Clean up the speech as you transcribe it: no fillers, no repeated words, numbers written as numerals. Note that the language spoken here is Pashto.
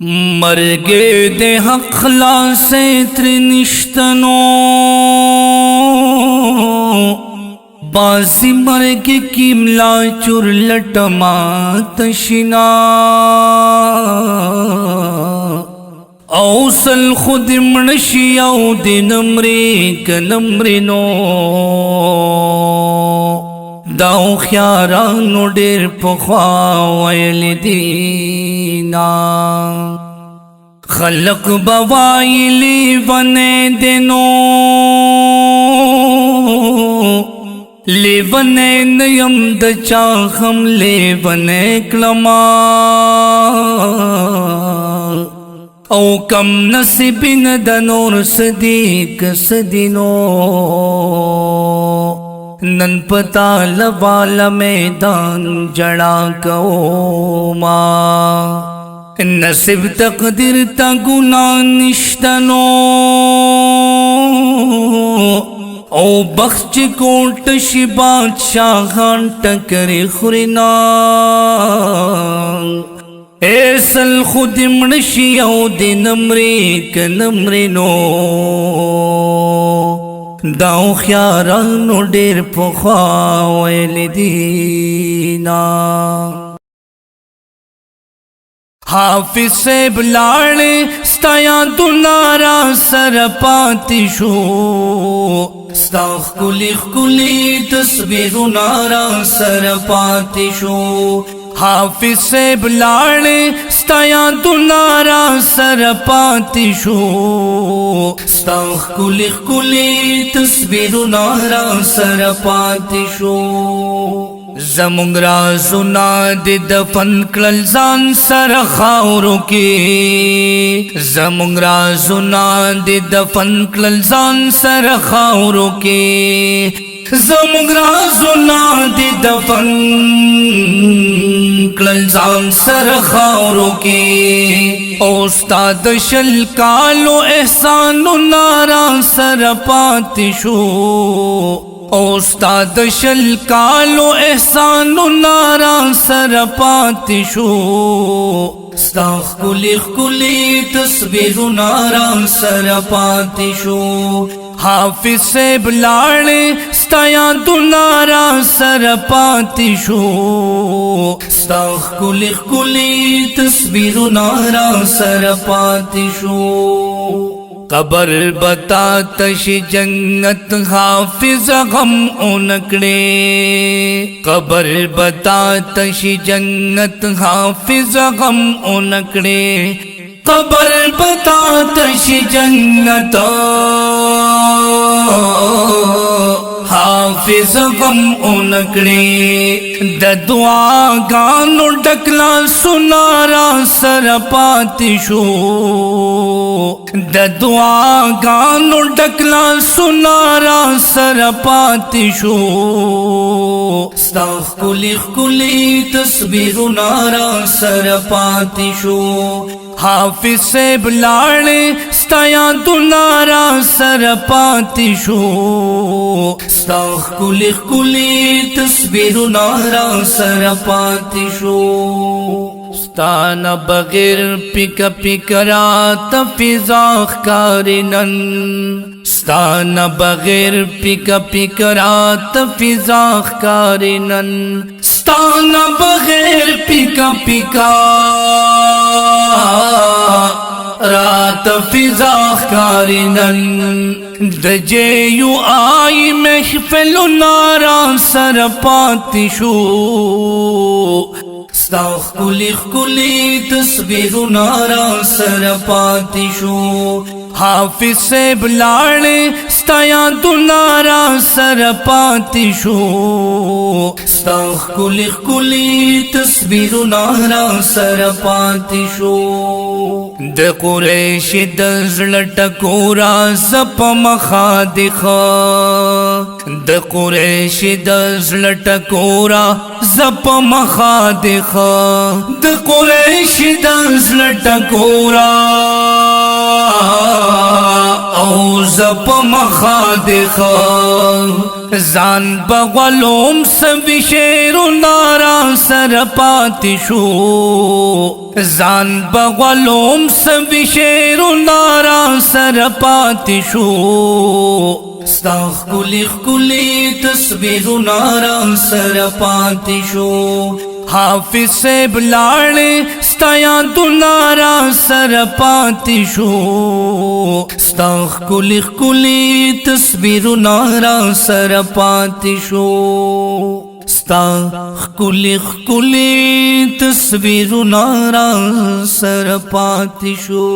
مرګ د حق خلاصې تر نشتنو بازی مرګ کی ملا چور لټما تشنا اوصل خود منشی او د نمرې کنمرینو داو خیارانو ډېر پخوا ویل دینا خلق بوایلی ونه دینو لیونه نیم د چا هم لیونه کلما او کم نصیبین د نور صدیق صدینو نن پتا لوالا میدان جڑا کو ما نصیب تقدیر تا گناہ نشتنو او بخش کوٹ شی بادشاہان ٹکری خورنا ایسل خود مڑشی او دی نمری کنمرینو داو خیارانو ډېر پخوا ویل دینا حافظ صاحب لاړې ستا یادونه را سره پاتې شو ستا ښکلي ښکلي تصویرونه را سره پاتې شو حافظ صاحب لاړې ستا یادونه را سره پاتې شو ستا ښکلي ښکلي تصویرونه را سره پاتې شو زمونږ رازونه د دفن کړل ځان سره خاورو کې زمونږ رازونه د دفن کړل ځان سره خاورو کې زمونږ رازونه د دفن کړل ځان سره خاورو کې او ستا د شل کالو احسانونه را سره پاتې شو او ستا د شل کالو احسانونه را سره پاتې شو ستا ښکلي ښکلي تصویرونه را سره پاتې شو حافظ صاحب لاړې ستا یادونه را سره پاتې شو ستا ښکلي ښکلي تصویرونه را سره پاتې شو قبر بتا تش جنت حافظ غم اونکڑے قبر بتا تش جنت حافظ غم اونکڑے قبر بتا تش جنت حافظ غم اونکڑے د دعا گانو ڈکلا سنا را سر پاتی شو د دعا گانو ڈکلا سنا را سر پاتی شو ستا ښکلي ښکلي تصویرونه را سر پاتی شو حافظ صاحب لاړې ستا یادونه را سره پاتې شو ستا ښکلي ښکلي تصویرونه را سره پاتې شو ستا نه بغیر پیکه پیکه راته فضا ښکاري نن ستا نه بغیر پیکه پیکه راته فضا ښکاري نن ستا نه بغیر پیکه پیکه رات فضا ښکاري نن د جیو آئی محفلونه را سره پاتې شو ستا ښکلي ښکلي تصویرونه را سره پاتې شو حافظ صاحب لاړې ستا یادونه را سره پاتې شو ستا ښکلي ښکلي تصویرونه را سره پاتې شو د قریش د زړه ټکورا زپ مخا دخا د قریش د زړه ټکورا زپ مخا دخا د قریش د زړه ټکورا او زپ مخادخ زان بغلوم سوی شیر نارا سر پاتشو زان بغلوم سوی شیر نارا سر پاتشو ستاخ کلی کلی تصویر نارا سر پاتشو حافظ سے بلاڑے ستایا دنارا سر پاتشو ستاخ کلی کلی تصویر نارا سر پاتشو ستاخ کلی کلی تصویر نارا سر پاتشو